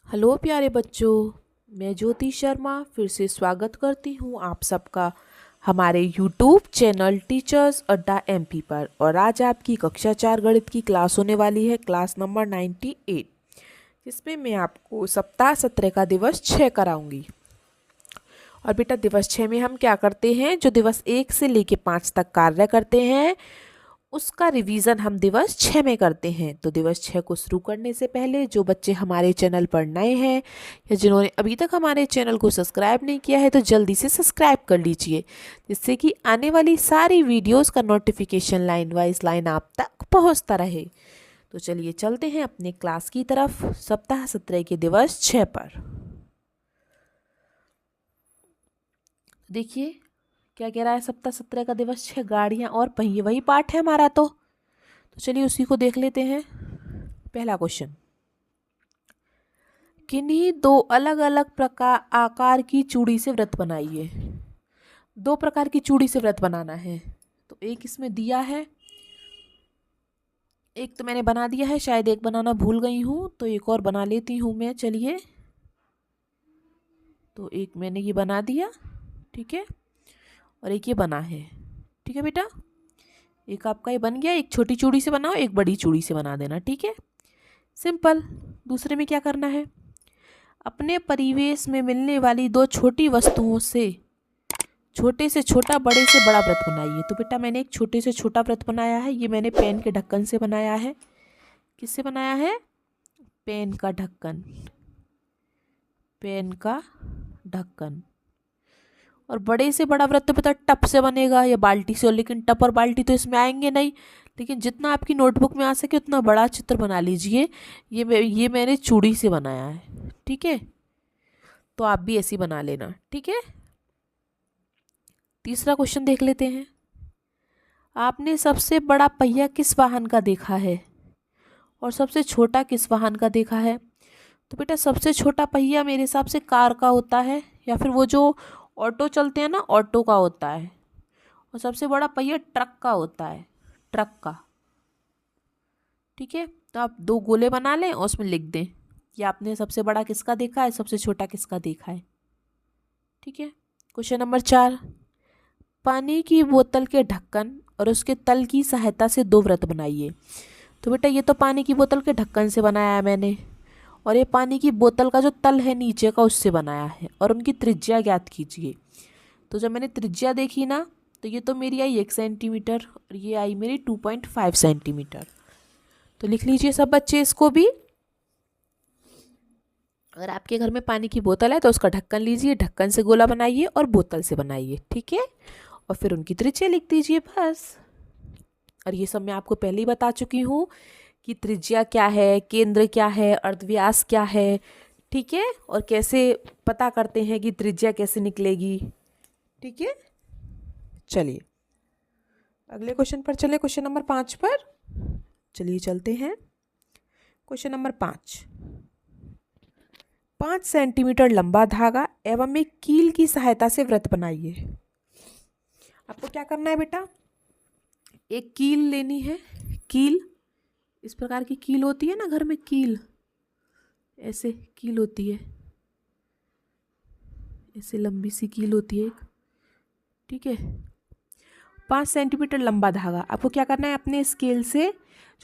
Hello प्यारे बच्चों। मैं ज्योति शर्मा फिर से स्वागत करती हूँ आप सबका हमारे यूट्यूब चैनल टीचर्स अड्डा एमपी पर। और आज आपकी कक्षा 4 गणित की क्लास होने वाली है, क्लास नंबर 98, जिसमें मैं आपको सप्ताह 17 का दिवस 6 कराऊंगी। और बेटा दिवस 6 में हम क्या करते हैं, जो दिवस 1 से लेके 5 तक कार्य करते हैं उसका रिवीजन हम दिवस 6 में करते हैं। तो दिवस 6 को शुरू करने से पहले जो बच्चे हमारे चैनल पर नए हैं या जिन्होंने अभी तक हमारे चैनल को सब्सक्राइब नहीं किया है तो जल्दी से सब्सक्राइब कर लीजिए, जिससे कि आने वाली सारी वीडियोस का नोटिफिकेशन लाइन वाइज लाइन आप तक पहुंचता रहे। तो चलिए चलते हैं अपने क्लास की तरफ सप्ताह 17 के दिवस 6 पर। देखिए क्या कह रहा है, सप्ताह 17 का दिवस 6 गाड़ियां और पहिए, वही पाठ है हमारा। तो चलिए उसी को देख लेते हैं। पहला क्वेश्चन, किन्हीं दो अलग अलग प्रकार आकार की चूड़ी से व्रत बनाइए। दो प्रकार की चूड़ी से व्रत बनाना है। तो एक इसमें दिया है, एक तो मैंने बना दिया है, शायद एक बनाना भूल गई हूँ तो एक और बना लेती हूँ मैं। चलिए, तो एक मैंने ये बना दिया, ठीक है, और एक ये बना है, ठीक है बेटा। एक आपका ये बन गया, एक छोटी चूड़ी से बनाओ, एक बड़ी चूड़ी से बना देना, ठीक है, सिंपल। दूसरे में क्या करना है, अपने परिवेश में मिलने वाली दो छोटी वस्तुओं से छोटे से छोटा बड़े से बड़ा व्रत बनाइए। तो बेटा मैंने एक छोटे से छोटा व्रत बनाया है, ये मैंने पेन के ढक्कन से बनाया है। किससे बनाया है? पेन का ढक्कन, पेन का ढक्कन। और बड़े से बड़ा व्रत तो बेटा टप से बनेगा या बाल्टी से, लेकिन टप और बाल्टी तो इसमें आएंगे नहीं, लेकिन जितना आपकी नोटबुक में आ सके उतना बड़ा चित्र बना लीजिए। ये मैंने चूड़ी से बनाया है, ठीक है, तो आप भी ऐसी बना लेना, ठीक है। तीसरा क्वेश्चन देख लेते हैं, आपने सबसे बड़ा पहिया किस वाहन का देखा है और सबसे छोटा किस वाहन का देखा है? तो बेटा सबसे छोटा पहिया मेरे हिसाब से कार का होता है, या फिर वो जो ऑटो चलते हैं ना, ऑटो का होता है। और सबसे बड़ा पहिया ट्रक का होता है, ट्रक का, ठीक है। तो आप दो गोले बना लें और उसमें लिख दें कि आपने सबसे बड़ा किसका देखा है, सबसे छोटा किसका देखा है, ठीक है। क्वेश्चन नंबर 4, पानी की बोतल के ढक्कन और उसके तल की सहायता से दो व्रत बनाइए। तो बेटा ये तो पानी की बोतल के ढक्कन से बनाया है मैंने, और ये पानी की बोतल का जो तल है नीचे का उससे बनाया है, और उनकी त्रिज्या ज्ञात कीजिए। तो जब मैंने त्रिज्या देखी ना, तो ये तो मेरी आई 1 सेंटीमीटर और ये आई मेरी 2.5 सेंटीमीटर। तो लिख लीजिए सब बच्चे इसको भी। अगर आपके घर में पानी की बोतल है तो उसका ढक्कन लीजिए, ढक्कन से गोला बनाइए और बोतल से बनाइए, ठीक है, और फिर उनकी त्रिज्या लिख दीजिए, बस। और ये सब मैं आपको पहले ही बता चुकी हूँ कि त्रिज्या क्या है, केंद्र क्या है, अर्धव्यास क्या है, ठीक है, और कैसे पता करते हैं कि त्रिज्या कैसे निकलेगी, ठीक है। चलिए अगले क्वेश्चन पर चले, क्वेश्चन नंबर 5 पर चलिए चलते हैं। क्वेश्चन नंबर 5, 5 सेंटीमीटर लंबा धागा एवं एक कील की सहायता से व्रत बनाइए। आपको क्या करना है बेटा, एक कील लेनी है, कील, इस प्रकार की कील होती है ना घर में, कील, ऐसे कील होती है, ऐसे लंबी सी कील होती है एक, ठीक है। 5 सेंटीमीटर लंबा धागा, आपको क्या करना है, अपने स्केल से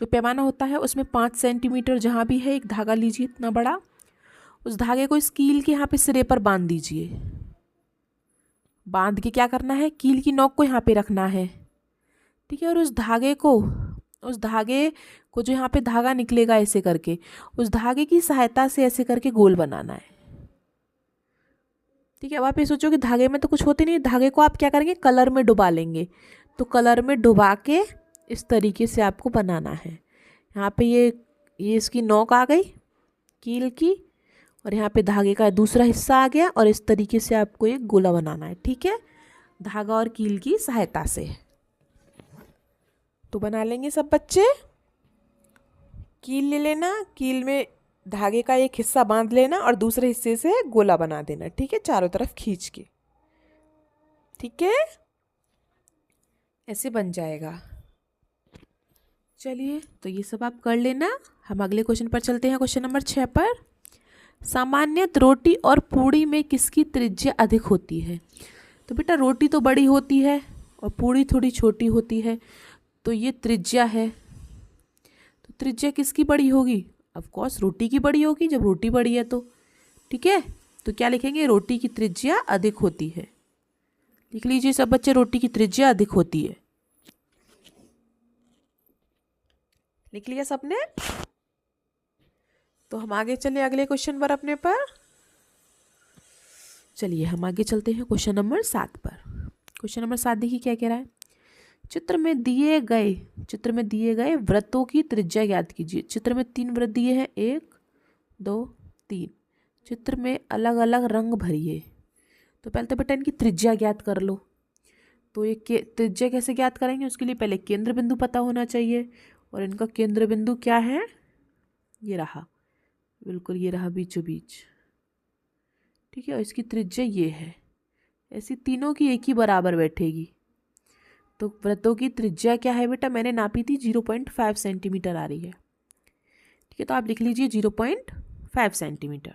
जो पैमाना होता है उसमें 5 सेंटीमीटर जहाँ भी है एक धागा लीजिए इतना बड़ा, उस धागे को इस कील के यहाँ पे सिरे पर बांध दीजिए। बांध के क्या करना है, कील की नोक को यहाँ पे रखना है, ठीक है, और उस धागे को जो यहाँ पे धागा निकलेगा ऐसे करके, उस धागे की सहायता से ऐसे करके गोल बनाना है, ठीक है। अब आप ये सोचो कि धागे में तो कुछ होते नहीं, धागे को आप क्या करेंगे, कलर में डुबा लेंगे। तो कलर में डुबा के इस तरीके से आपको बनाना है। यहाँ पे ये इसकी नोक आ गई कील की, और यहाँ पे धागे का दूसरा हिस्सा आ गया, और इस तरीके से आपको एक गोला बनाना है, ठीक है, धागा और कील की सहायता से। तो बना लेंगे सब बच्चे। कील ले लेना, कील में धागे का एक हिस्सा बांध लेना और दूसरे हिस्से से गोला बना देना, ठीक है, चारों तरफ खींच के, ठीक है, ऐसे बन जाएगा। चलिए तो ये सब आप कर लेना। हम अगले क्वेश्चन पर चलते हैं, क्वेश्चन नंबर 6 पर। सामान्यतः रोटी और पूड़ी में किसकी त्रिज्या अधिक होती है? तो बेटा रोटी तो बड़ी होती है और पूड़ी थोड़ी छोटी होती है, तो ये त्रिज्या है। तो त्रिज्या किसकी बड़ी होगी? ऑफ कोर्स रोटी की बड़ी होगी, जब रोटी बड़ी है तो। ठीक है, तो क्या लिखेंगे? रोटी की त्रिज्या अधिक होती है। लिख लीजिए सब बच्चे, रोटी की त्रिज्या अधिक होती है। लिख लिया सबने? तो हम आगे चले अगले क्वेश्चन पर अपने पर। चलिए हम आगे चलते हैं क्वेश्चन नंबर 7 पर। क्वेश्चन नंबर 7 देखिए क्या कह रहा है। चित्र में दिए गए वृत्तों की त्रिज्या ज्ञात कीजिए। चित्र में 3 वृत्त दिए हैं, 1 2 3। चित्र में अलग अलग रंग भरिए। तो पहले तो बेटा इनकी त्रिज्या ज्ञात कर लो। तो ये त्रिज्या कैसे ज्ञात करेंगे? उसके लिए पहले केंद्र बिंदु पता होना चाहिए, और इनका केंद्र बिंदु क्या है? ये रहा, बिल्कुल ये रहा बीचों बीच। ठीक है, और इसकी त्रिज्या ये है। ऐसी तीनों की एक ही बराबर बैठेगी। तो वृत्तों की त्रिज्या क्या है बेटा? मैंने नापी थी 0.5 सेंटीमीटर आ रही है। ठीक है, तो आप लिख लीजिए 0.5 सेंटीमीटर।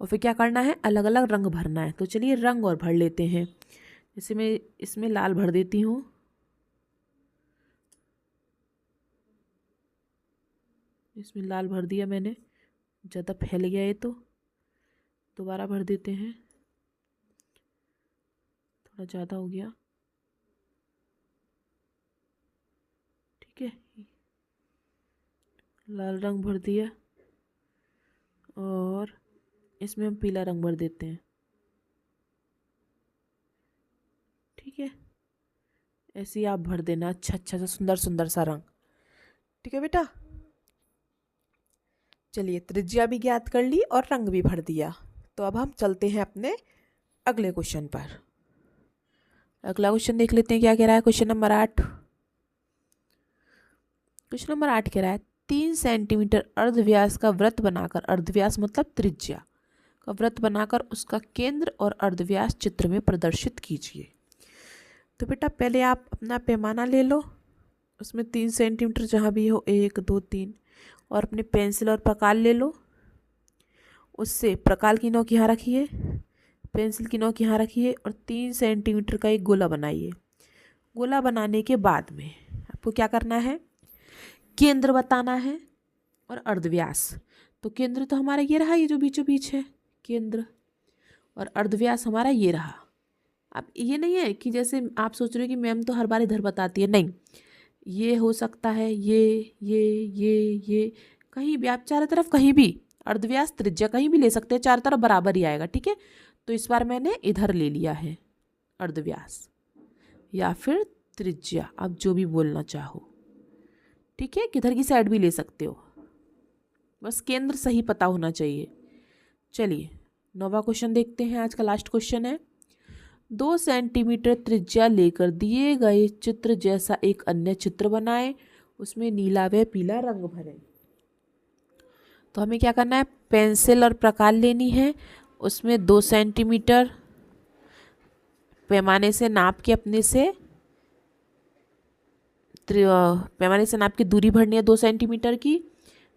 और फिर क्या करना है? अलग अलग रंग भरना है। तो चलिए रंग और भर लेते हैं। जैसे मैं इसमें लाल भर देती हूँ, इसमें लाल भर दिया मैंने, ज़्यादा फैल गया ये, तो दोबारा भर देते हैं, थोड़ा ज़्यादा हो गया। ठीक है, लाल रंग भर दिया, और इसमें हम पीला रंग भर देते हैं। ठीक है, ऐसे ही आप भर देना अच्छा अच्छा सा सुंदर सुंदर सा रंग। ठीक है बेटा, चलिए त्रिज्या भी ज्ञात कर ली और रंग भी भर दिया। तो अब हम चलते हैं अपने अगले क्वेश्चन पर। अगला क्वेश्चन देख लेते हैं क्या कह रहा है। Question number 8। क्वेश्चन नंबर 8 कह रहा है 3 सेंटीमीटर अर्धव्यास का वृत्त बनाकर, अर्धव्यास मतलब त्रिज्या का वृत्त बनाकर उसका केंद्र और अर्धव्यास चित्र में प्रदर्शित कीजिए। तो बेटा पहले आप अपना पैमाना ले लो, उसमें 3 सेंटीमीटर जहाँ भी हो, 1 2 3, और अपने पेंसिल और प्रकार ले लो। उससे प्रकार की नोक यहाँ रखिए, पेंसिल की नोक यहाँ रखिए, और 3 सेंटीमीटर का एक गोला बनाइए। गोला बनाने के बाद में आपको क्या करना है? केंद्र बताना है और अर्धव्यास। तो केंद्र तो हमारा ये रहा, ये जो बीचों बीच है केंद्र, और अर्धव्यास हमारा ये रहा। अब ये नहीं है कि जैसे आप सोच रहे हो कि मैम तो हर बार इधर बताती है, नहीं, ये हो सकता है, ये कहीं भी आप चारों तरफ कहीं भी अर्धव्यास त्रिज्या कहीं भी ले सकते हैं, चारों तरफ बराबर ही आएगा। ठीक है, तो इस बार मैंने इधर ले लिया है अर्धव्यास या फिर त्रिज्या, आप जो भी बोलना चाहो। ठीक है, किधर की साइड भी ले सकते हो, बस केंद्र सही पता होना चाहिए। चलिए 9वां क्वेश्चन देखते हैं, आज का लास्ट क्वेश्चन है। 2 सेंटीमीटर त्रिज्या लेकर दिए गए चित्र जैसा एक अन्य चित्र बनाएं, उसमें नीला व पीला रंग भरें। तो हमें क्या करना है? पेंसिल और प्रकार लेनी है, उसमें 2 सेंटीमीटर पैमाने से नाप के अपने से पैमाने से नाप के दूरी भरनी है 2 सेंटीमीटर की।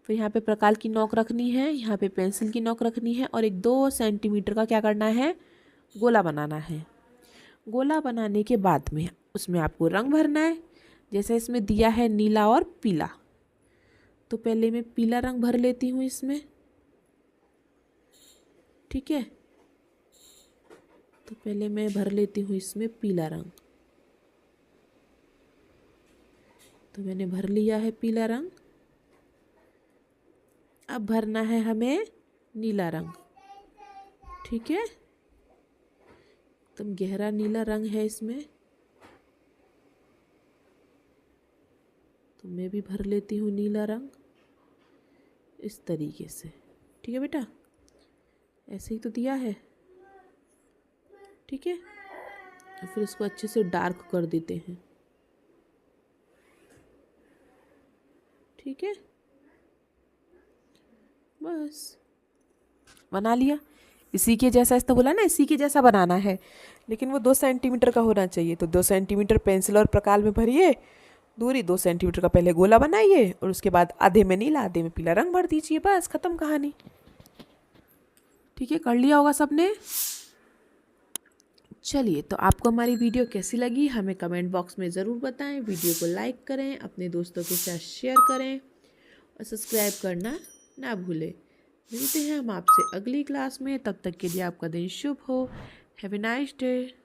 फिर यहाँ पे प्रकार की नोक रखनी है, यहाँ पे पेंसिल की नोक रखनी है, और एक 2 सेंटीमीटर का क्या करना है? गोला बनाना है। गोला बनाने के बाद में उसमें आपको रंग भरना है, जैसे इसमें दिया है नीला और पीला। तो पहले मैं पीला रंग भर लेती हूँ इसमें। ठीक है, तो पहले मैं भर लेती हूँ इसमें पीला रंग। तो मैंने भर लिया है पीला रंग। अब भरना है हमें नीला रंग। ठीक है, एकदम गहरा नीला रंग है इसमें। तो मैं भी भर लेती हूँ नीला रंग इस तरीके से। ठीक है बेटा, ऐसे ही तो दिया है। ठीक है, फिर इसको अच्छे से डार्क कर देते हैं। ठीक है, बस बना लिया। इसी के जैसा, इसने बोला ना इसी के जैसा बनाना है, लेकिन वो 2 सेंटीमीटर का होना चाहिए। तो 2 सेंटीमीटर पेंसिल और प्रकार में भरिए दूरी, 2 सेंटीमीटर का पहले गोला बनाइए, और उसके बाद आधे में नीला आधे में पीला रंग भर दीजिए, बस खत्म कहानी। ठीक है, कर लिया होगा सबने। चलिए, तो आपको हमारी वीडियो कैसी लगी हमें कमेंट बॉक्स में ज़रूर बताएं। वीडियो को लाइक करें, अपने दोस्तों के साथ शेयर करें और सब्सक्राइब करना ना भूलें। मिलते हैं हम आपसे अगली क्लास में, तब तक के लिए आपका दिन शुभ हो। Have a nice day.